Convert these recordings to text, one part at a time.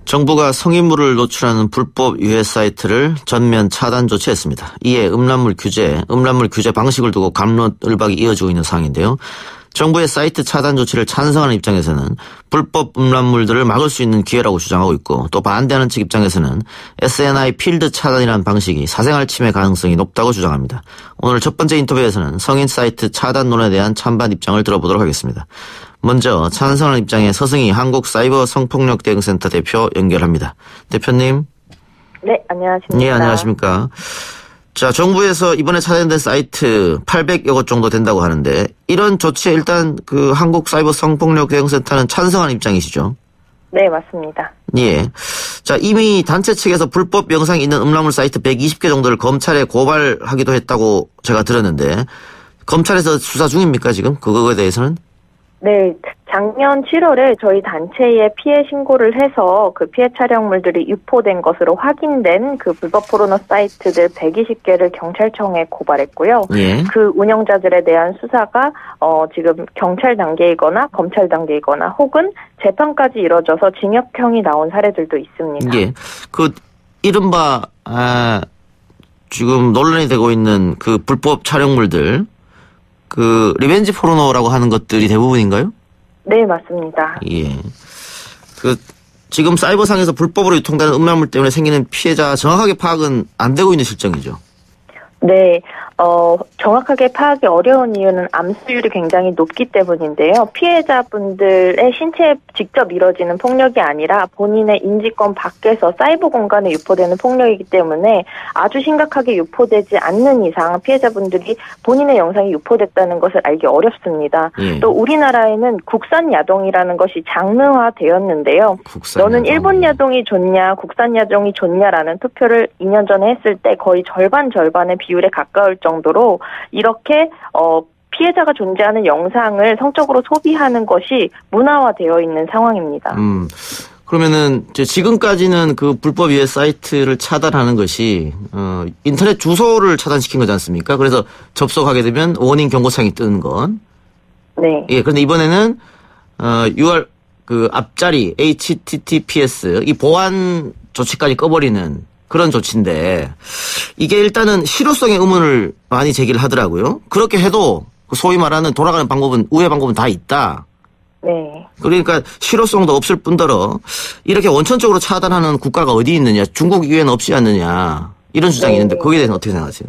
정부가 성인물을 노출하는 불법 유해 사이트를 전면 차단 조치했습니다. 이에 음란물 규제 방식을 두고 갑론을박이 이어지고 있는 상황인데요. 정부의 사이트 차단 조치를 찬성하는 입장에서는 불법 음란물들을 막을 수 있는 기회라고 주장하고 있고, 또 반대하는 측 입장에서는 SNI 필드 차단이라는 방식이 사생활 침해 가능성이 높다고 주장합니다. 오늘 첫 번째 인터뷰에서는 성인 사이트 차단 논에 대한 찬반 입장을 들어보도록 하겠습니다. 먼저 찬성하는 입장의 서승희 한국사이버성폭력대응센터 대표 연결합니다. 대표님. 네, 안녕하십니까. 네, 안녕하십니까. 자, 정부에서 이번에 차단된 사이트 800여 곳 정도 된다고 하는데, 이런 조치에 일단 그 한국사이버성폭력대응센터는 찬성하는 입장이시죠? 네, 맞습니다. 예. 자, 이미 단체 측에서 불법 영상이 있는 음란물 사이트 120개 정도를 검찰에 고발하기도 했다고 제가 들었는데, 검찰에서 수사 중입니까, 지금? 그거에 대해서는? 네, 작년 7월에 저희 단체에 피해 신고를 해서 그 피해 촬영물들이 유포된 것으로 확인된 그 불법 포르노 사이트들 120개를 경찰청에 고발했고요. 예. 그 운영자들에 대한 수사가 지금 경찰 단계이거나 검찰 단계이거나 혹은 재판까지 이뤄져서 징역형이 나온 사례들도 있습니다. 예. 그 이른바 지금 논란이 되고 있는 그 불법 촬영물들, 그 리벤지 포르노라고 하는 것들이 대부분인가요? 네, 맞습니다. 예. 그 지금 사이버상에서 불법으로 유통되는 음란물 때문에 생기는 피해자 정확하게 파악은 안 되고 있는 실정이죠. 네, 정확하게 파악이 어려운 이유는 암수율이 굉장히 높기 때문인데요. 피해자분들의 신체에 직접 이뤄지는 폭력이 아니라 본인의 인지권 밖에서 사이버 공간에 유포되는 폭력이기 때문에 아주 심각하게 유포되지 않는 이상 피해자분들이 본인의 영상이 유포됐다는 것을 알기 어렵습니다. 예. 또 우리나라에는 국산 야동이라는 것이 장르화되었는데요. 너는 일본 야동이 좋냐, 국산 야동이 좋냐라는 투표를 2년 전에 했을 때 거의 절반의 비율에 가까울 정도로 이렇게 피해자가 존재하는 영상을 성적으로 소비하는 것이 문화화되어 있는 상황입니다. 그러면은 지금까지는 그 불법 유해 사이트를 차단하는 것이 인터넷 주소를 차단시킨 거지 않습니까? 그래서 접속하게 되면 워닝 경고창이 뜨는 건. 네. 예. 그런데 이번에는 UR 그 앞자리 HTTPS 이 보안 조치까지 꺼버리는 그런 조치인데, 이게 일단은 실효성의 의문을 많이 제기를 하더라고요. 그렇게 해도 소위 말하는 돌아가는 방법은, 우회 방법은 다 있다. 네. 그러니까 실효성도 없을 뿐더러 이렇게 원천적으로 차단하는 국가가 어디 있느냐, 중국 이외에는 없지 않느냐, 이런 주장이 있는데 거기에 대해서는 어떻게 생각하세요?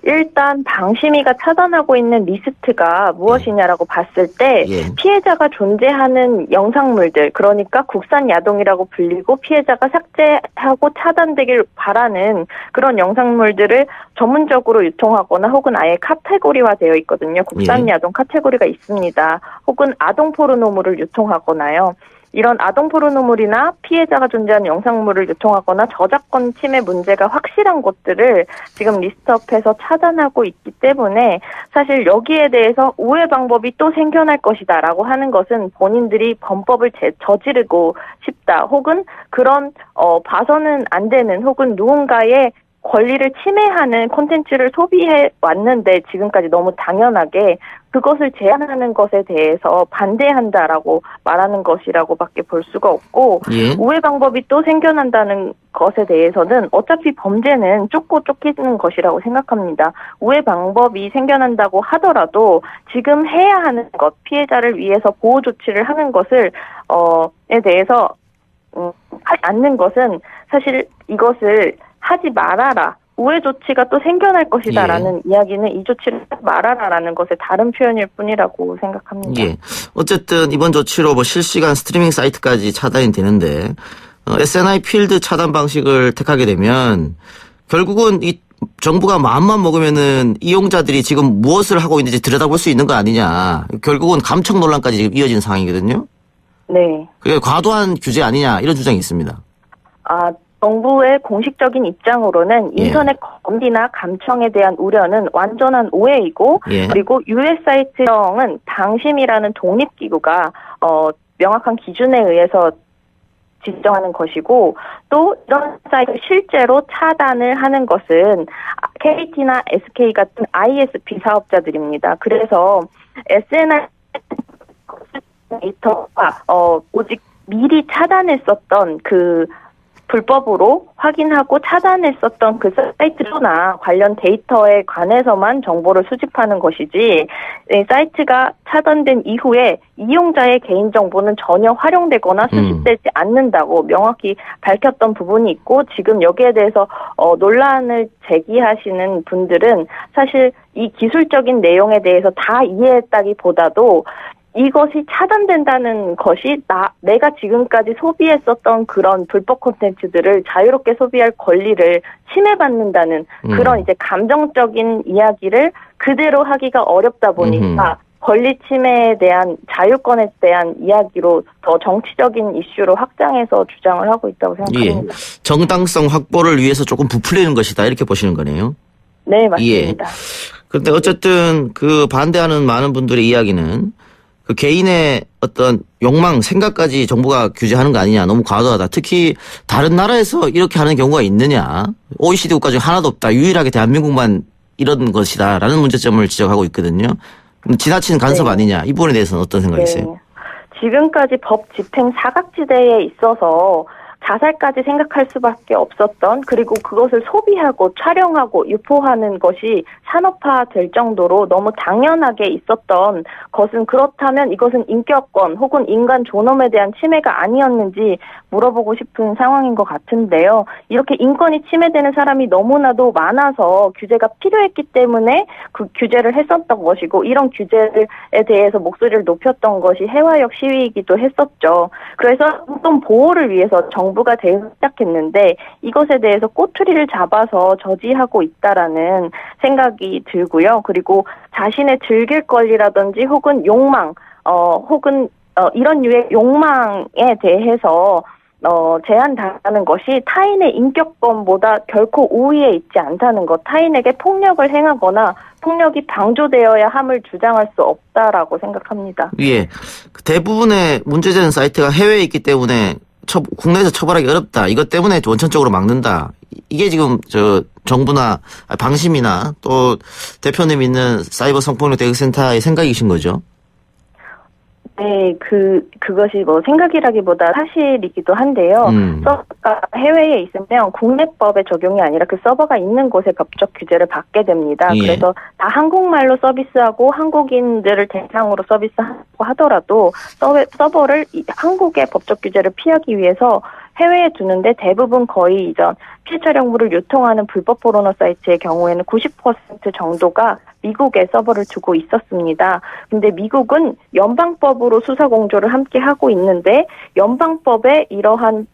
일단 방심위가 차단하고 있는 리스트가 무엇이냐라고 봤을 때 피해자가 존재하는 영상물들, 그러니까 국산 야동이라고 불리고 피해자가 삭제하고 차단되길 바라는 그런 영상물들을 전문적으로 유통하거나 혹은 아예 카테고리화되어 있거든요. 국산 야동 카테고리가 있습니다. 혹은 아동 포르노물을 유통하거나요. 이런 아동 포르노물이나 피해자가 존재하는 영상물을 유통하거나 저작권 침해 문제가 확실한 것들을 지금 리스트업해서 차단하고 있기 때문에 사실 여기에 대해서 우회 방법이 또 생겨날 것이다라고 하는 것은 본인들이 범법을 저지르고 싶다, 혹은 그런 봐서는 안 되는, 혹은 누군가의 권리를 침해하는 콘텐츠를 소비해 왔는데 지금까지 너무 당연하게 그것을 제한하는 것에 대해서 반대한다라고 말하는 것이라고밖에 볼 수가 없고, 우회 방법이 또 생겨난다는 것에 대해서는 어차피 범죄는 쫓고 쫓기는 것이라고 생각합니다. 우회 방법이 생겨난다고 하더라도 지금 해야 하는 것, 피해자를 위해서 보호 조치를 하는 것을 에 대해서 하지 않는 것은 사실 이것을 하지 말아라, 우회 조치가 또 생겨날 것이다라는 이야기는 이 조치를 하지 말아라라는 것의 다른 표현일 뿐이라고 생각합니다. 예. 어쨌든 이번 조치로 뭐 실시간 스트리밍 사이트까지 차단이 되는데, SNI 필드 차단 방식을 택하게 되면 결국은 이 정부가 마음만 먹으면은 이용자들이 지금 무엇을 하고 있는지 들여다볼 수 있는 거 아니냐. 결국은 감청 논란까지 지금 이어진 상황이거든요. 네. 그게 과도한 규제 아니냐, 이런 주장이 있습니다. 정부의 공식적인 입장으로는 인터넷 검기나 감청에 대한 우려는 완전한 오해이고, 그리고 유해 사이트형은 방심이라는 독립기구가 명확한 기준에 의해서 지정하는 것이고, 또 이런 사이트를 실제로 차단을 하는 것은 KT나 SK 같은 ISP 사업자들입니다. 그래서 SNI 데이터가 오직 미리 차단했었던 그 불법으로 확인하고 차단했었던 그 사이트나 관련 데이터에 관해서만 정보를 수집하는 것이지 사이트가 차단된 이후에 이용자의 개인정보는 전혀 활용되거나 수집되지 않는다고 명확히 밝혔던 부분이 있고 지금 여기에 대해서 논란을 제기하시는 분들은 사실 이 기술적인 내용에 대해서 다 이해했다기보다도 이것이 차단된다는 것이 내가 지금까지 소비했었던 그런 불법 콘텐츠들을 자유롭게 소비할 권리를 침해받는다는 그런 이제 감정적인 이야기를 그대로 하기가 어렵다 보니까 권리 침해에 대한 자유권에 대한 이야기로 더 정치적인 이슈로 확장해서 주장을 하고 있다고 생각합니다. 예. 정당성 확보를 위해서 조금 부풀리는 것이다 이렇게 보시는 거네요. 네, 맞습니다. 예. 그런데 어쨌든 그 반대하는 많은 분들의 이야기는 그 개인의 어떤 욕망, 생각까지 정부가 규제하는 거 아니냐. 너무 과도하다. 특히 다른 나라에서 이렇게 하는 경우가 있느냐. OECD 국가 중에 하나도 없다. 유일하게 대한민국만 이런 것이다. 라는 문제점을 지적하고 있거든요. 지나친 간섭 아니냐. 이 부분에 대해서는 어떤 생각이세요? 지금까지 법 집행 사각지대에 있어서 자살까지 생각할 수밖에 없었던 그리고 그것을 소비하고 촬영하고 유포하는 것이 산업화될 정도로 너무 당연하게 있었던 것은 그렇다면 이것은 인격권 혹은 인간 존엄에 대한 침해가 아니었는지 물어보고 싶은 상황인 것 같은데요. 이렇게 인권이 침해되는 사람이 너무나도 많아서 규제가 필요했기 때문에 그 규제를 했었던 것이고 이런 규제에 대해서 목소리를 높였던 것이 해화역 시위이기도 했었죠. 그래서 어떤 보호를 위해서 정부가 대응을 시작했는데 이것에 대해서 꼬투리를 잡아서 저지하고 있다라는 생각이 들고요. 그리고 자신의 즐길 권리라든지 혹은 욕망, 혹은 이런 유의 욕망에 대해서 제한당하는 것이 타인의 인격권보다 결코 우위에 있지 않다는 것, 타인에게 폭력을 행하거나 폭력이 방조되어야 함을 주장할 수 없다라고 생각합니다. 예, 대부분의 문제되는 사이트가 해외에 있기 때문에 국내에서 처벌하기 어렵다. 이것 때문에 원천적으로 막는다. 이게 지금 정부나 방심이나 또 대표님 있는 사이버 성폭력 대응센터의 생각이신 거죠? 네, 그것이 생각이라기보다 사실이기도 한데요. 서버가 해외에 있으면 국내법의 적용이 아니라 그 서버가 있는 곳에 법적 규제를 받게 됩니다. 예. 그래서 다 한국말로 서비스하고 한국인들을 대상으로 서비스하고 하더라도 서버를 한국의 법적 규제를 피하기 위해서 해외에 두는데 대부분 거의 이전 피해 촬영물을 유통하는 불법 포르노 사이트의 경우에는 90% 정도가 미국에 서버를 두고 있었습니다. 근데 미국은 연방법으로 수사 공조를 함께 하고 있는데 연방법에 이러한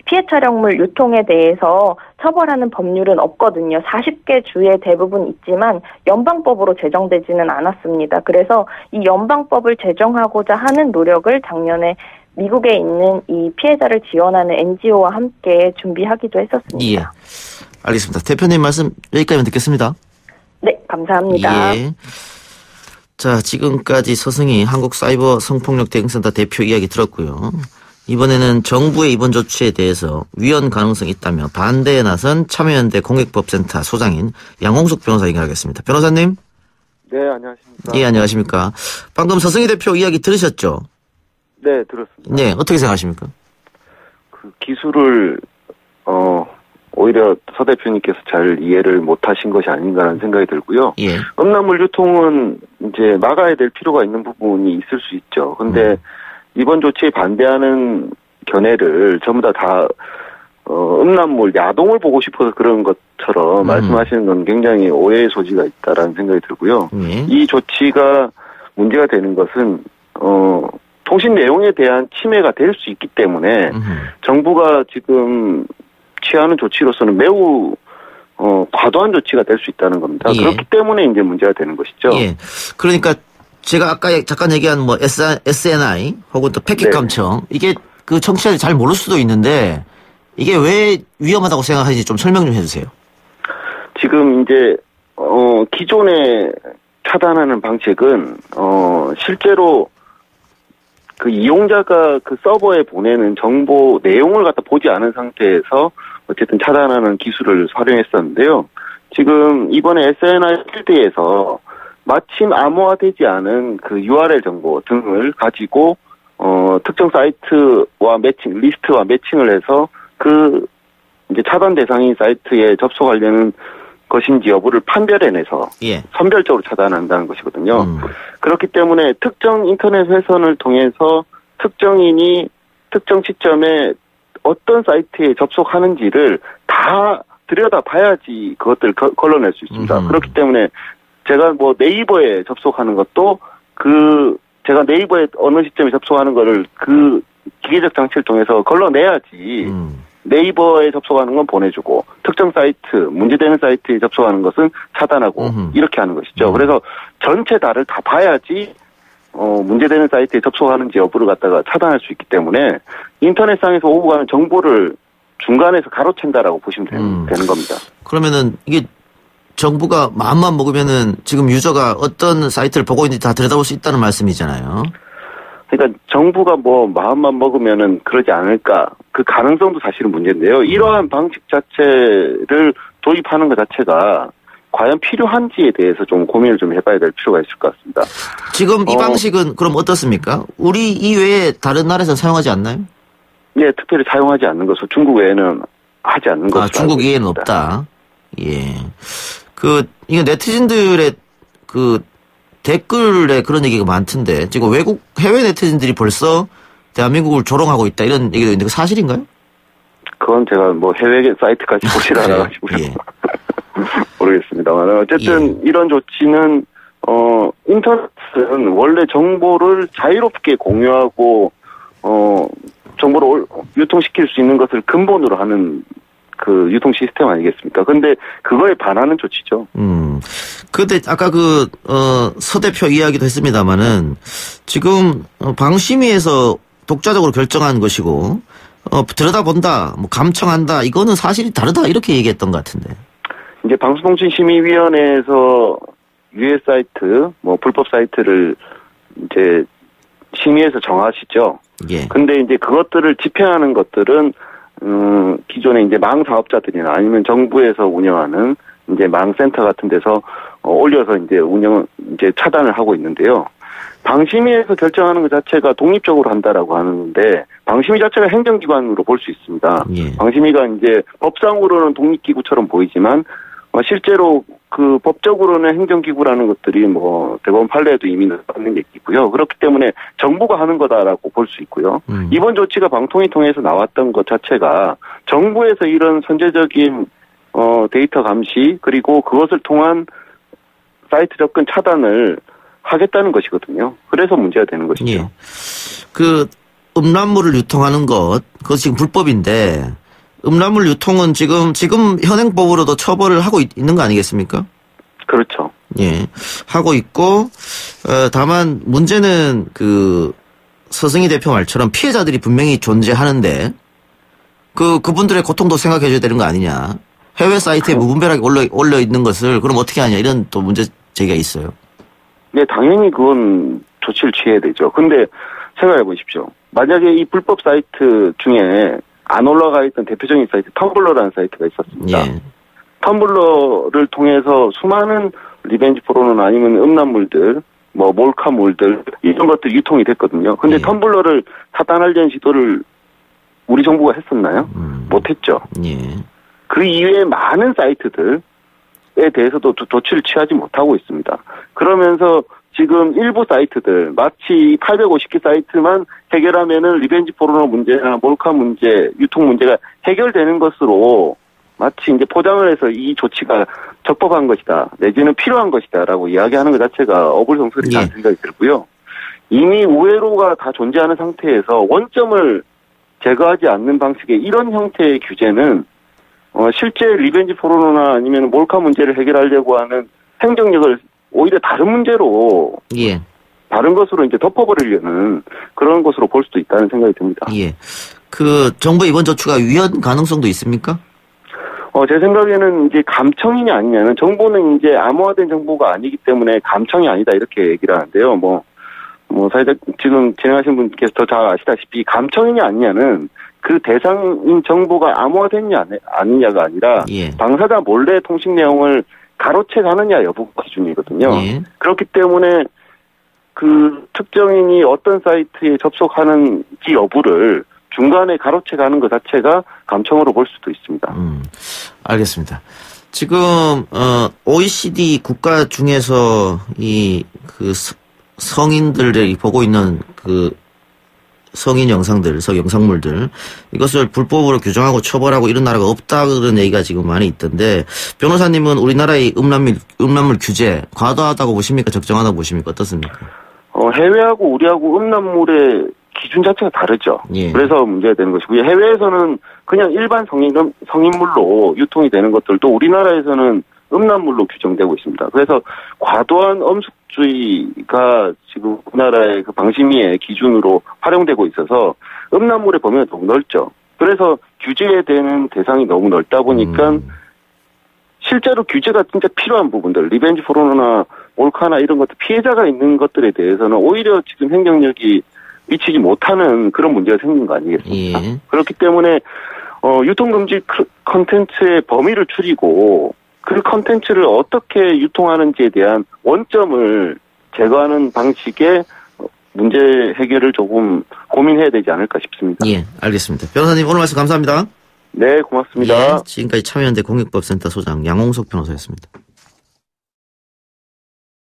피해 촬영물 유통에 대해서 처벌하는 법률은 없거든요. 40개 주에 대부분 있지만 연방법으로 제정되지는 않았습니다. 그래서 이 연방법을 제정하고자 하는 노력을 작년에 미국에 있는 이 피해자를 지원하는 NGO와 함께 준비하기도 했었습니다. 예, 알겠습니다. 대표님 말씀 여기까지만 듣겠습니다. 네, 감사합니다. 예. 자, 지금까지 서승희 한국사이버 성폭력 대응센터 대표 이야기 들었고요. 이번에는 정부의 이번 조치에 대해서 위헌 가능성이 있다며 반대에 나선 참여연대 공익법센터 소장인 양홍숙 변호사 연결하겠습니다. 변호사님. 네, 안녕하십니까. 예, 안녕하십니까. 방금 서승희 대표 이야기 들으셨죠? 네, 들었습니다. 네, 어떻게 생각하십니까? 그 기술을 오히려 서 대표님께서 잘 이해를 못하신 것이 아닌가라는 생각이 들고요. 예. 음란물 유통은 이제 막아야 될 필요가 있는 부분이 있을 수 있죠. 근데 이번 조치에 반대하는 견해를 전부 다 음란물 야동을 보고 싶어서 그런 것처럼 말씀하시는 건 굉장히 오해의 소지가 있다라는 생각이 들고요. 이 조치가 문제가 되는 것은 통신 내용에 대한 침해가 될 수 있기 때문에 정부가 지금 취하는 조치로서는 매우 과도한 조치가 될 수 있다는 겁니다. 예. 그렇기 때문에 이제 문제가 되는 것이죠. 예. 그러니까 제가 아까 잠깐 얘기한 SNI 혹은 또 패킷감청 이게 그 청취자들이 잘 모를 수도 있는데 이게 왜 위험하다고 생각하는지 좀 설명 좀 해주세요. 지금 이제 기존에 차단하는 방식은 실제로 그 이용자가 그 서버에 보내는 정보 내용을 갖다 보지 않은 상태에서 어쨌든 차단하는 기술을 활용했었는데요. 지금 이번에 SNI 필드에서 마침 암호화되지 않은 그 URL 정보 등을 가지고 특정 사이트와 리스트와 매칭을 해서 이제 차단 대상인 사이트에 접속하려는 것인지 여부를 판별해내서 선별적으로 차단한다는 것이거든요. 그렇기 때문에 특정 인터넷 회선을 통해서 특정인이 특정 시점에 어떤 사이트에 접속하는지를 다 들여다봐야지 그것들을 걸러낼 수 있습니다. 그렇기 때문에 제가 뭐 네이버에 접속하는 것도 제가 네이버에 어느 시점에 접속하는 거를 그 기계적 장치를 통해서 걸러내야지 네이버에 접속하는 건 보내주고 특정 사이트, 문제되는 사이트에 접속하는 것은 차단하고 이렇게 하는 것이죠. 그래서 전체 다를 다 봐야지 문제되는 사이트에 접속하는지 여부를 갖다가 차단할 수 있기 때문에 인터넷상에서 오고 가는 정보를 중간에서 가로챈다라고 보시면 되는 겁니다. 그러면은 이게 정부가 마음만 먹으면은 지금 유저가 어떤 사이트를 보고 있는지 다 들여다볼 수 있다는 말씀이잖아요. 그러니까 정부가 뭐 마음만 먹으면은 그러지 않을까 그 가능성도 사실은 문제인데요. 이러한 방식 자체를 도입하는 것 자체가 과연 필요한지에 대해서 좀 고민을 좀 해봐야 될 필요가 있을 것 같습니다. 지금 이 방식은 그럼 어떻습니까? 우리 이외에 다른 나라에서 사용하지 않나요? 네, 특별히 사용하지 않는 것으로 중국 외에는 하지 않는 것으로. 중국 외에는 없다. 예. 이거 네티즌들의 댓글에 그런 얘기가 많던데, 지금 해외 네티즌들이 벌써 대한민국을 조롱하고 있다, 이런 얘기도 있는데, 그 사실인가요? 그건 제가 뭐 해외 사이트까지 보질 않아가지고요. 예. 모르겠습니다만. 어쨌든 이런 조치는, 인터넷은 원래 정보를 자유롭게 공유하고, 정보를 유통시킬 수 있는 것을 근본으로 하는 그 유통 시스템 아니겠습니까? 근데 그거에 반하는 조치죠. 근데 아까 서 대표 이야기도 했습니다만은 지금 방심위에서 독자적으로 결정한 것이고, 들여다본다, 뭐 감청한다, 이거는 사실이 다르다, 이렇게 얘기했던 것 같은데. 이제 방송통신심의위원회에서 유해 사이트, 뭐 불법 사이트를 이제 심의해서 정하시죠. 예. 근데 이제 그것들을 집행하는 것들은 기존에 이제 망 사업자들이나 아니면 정부에서 운영하는 이제 망센터 같은 데서 올려서 이제 차단을 하고 있는데요. 방심위에서 결정하는 것 자체가 독립적으로 한다라고 하는데 방심위 자체가 행정기관으로 볼 수 있습니다. 예. 방심위가 이제 법상으로는 독립기구처럼 보이지만 실제로 그 법적으로는 행정기구라는 것들이 뭐 대법원 판례에도 이미 나왔는 얘기고요. 그렇기 때문에 정부가 하는 거다라고 볼 수 있고요. 이번 조치가 방통위 통해서 나왔던 것 자체가 정부에서 이런 선제적인 데이터 감시 그리고 그것을 통한 사이트 접근 차단을 하겠다는 것이거든요. 그래서 문제가 되는 것이죠. 예. 음란물을 유통하는 그것 지금 불법인데 음란물 유통은 지금 현행법으로도 처벌을 하고 있는 거 아니겠습니까? 그렇죠. 예. 하고 있고, 다만 문제는 서승희 대표 말처럼 피해자들이 분명히 존재하는데, 그분들의 고통도 생각해 줘야 되는 거 아니냐. 해외 사이트에 무분별하게 올려 있는 것을 그럼 어떻게 하냐. 이런 또 문제 제기가 있어요. 네, 당연히 그건 조치를 취해야 되죠. 근데 생각해 보십시오. 만약에 이 불법 사이트 중에 안 올라가 있던 대표적인 사이트 텀블러라는 사이트가 있었습니다. 예. 텀블러를 통해서 수많은 리벤지 포르노나 아니면 음란물들, 뭐 몰카물들 이런 것들 유통이 됐거든요. 근데 예. 텀블러를 차단하려는 시도를 우리 정부가 했었나요? 못했죠. 예. 그 이외에 많은 사이트들에 대해서도 조치를 취하지 못하고 있습니다. 그러면서 지금 일부 사이트들 마치 850개 사이트만 해결하면은 리벤지 포르노 문제나 몰카 문제, 유통 문제가 해결되는 것으로 마치 이제 포장을 해서 이 조치가 적법한 것이다, 내지는 필요한 것이다라고 이야기하는 것 자체가 어불성설이라는 생각이 들고요. 이미 우회로가 다 존재하는 상태에서 원점을 제거하지 않는 방식의 이런 형태의 규제는 실제 리벤지 포르노나 아니면 몰카 문제를 해결하려고 하는 행정력을 오히려 다른 문제로 예. 다른 것으로 이제 덮어버리려는 그런 것으로 볼 수도 있다는 생각이 듭니다. 예. 정부 이번 조치가 위헌 가능성도 있습니까? 제 생각에는 이제 감청이냐 아니냐는 정부는 이제 암호화된 정보가 아니기 때문에 감청이 아니다 이렇게 얘기를 하는데요. 사회적 지금 진행하신 분께서 더 잘 아시다시피 감청이냐 아니냐는 그 대상인 정보가 암호화됐냐 아니냐가 아니라 예. 당사자 몰래 통신 내용을 가로채 가느냐 여부가 기준이거든요. 예. 그렇기 때문에 그 특정인이 어떤 사이트에 접속하는지 여부를 중간에 가로채가는 것 자체가 감청으로 볼 수도 있습니다. 알겠습니다. 지금 OECD 국가 중에서 그 성인들이 보고 있는 그 성인 영상들, 영상물들 이것을 불법으로 규정하고 처벌하고 이런 나라가 없다 그런 얘기가 지금 많이 있던데 변호사님은 우리나라의 음란물 규제 과도하다고 보십니까? 적정하다고 보십니까? 어떻습니까? 해외하고 우리하고 음란물의 기준 자체가 다르죠. 예. 그래서 문제가 되는 것이고요. 해외에서는 그냥 일반 성인물로 유통이 되는 것들도 우리나라에서는 음란물로 규정되고 있습니다. 그래서 과도한 엄숙주의가 지금 우리나라의 그 방심위의 기준으로 활용되고 있어서 음란물의 범위가 너무 넓죠. 그래서 규제되는 대상이 너무 넓다 보니까 실제로 규제가 진짜 필요한 부분들, 리벤지 포르노나 몰카나 이런 것들 피해자가 있는 것들에 대해서는 오히려 지금 행정력이 미치지 못하는 그런 문제가 생긴 거 아니겠습니까? 예. 그렇기 때문에 유통금지 컨텐츠의 범위를 줄이고 그 컨텐츠를 어떻게 유통하는지에 대한 원점을 제거하는 방식의 문제 해결을 조금 고민해야 되지 않을까 싶습니다. 예, 알겠습니다. 변호사님 오늘 말씀 감사합니다. 네, 고맙습니다. 예, 지금까지 참여연대 공익법센터 소장 양홍석 변호사였습니다.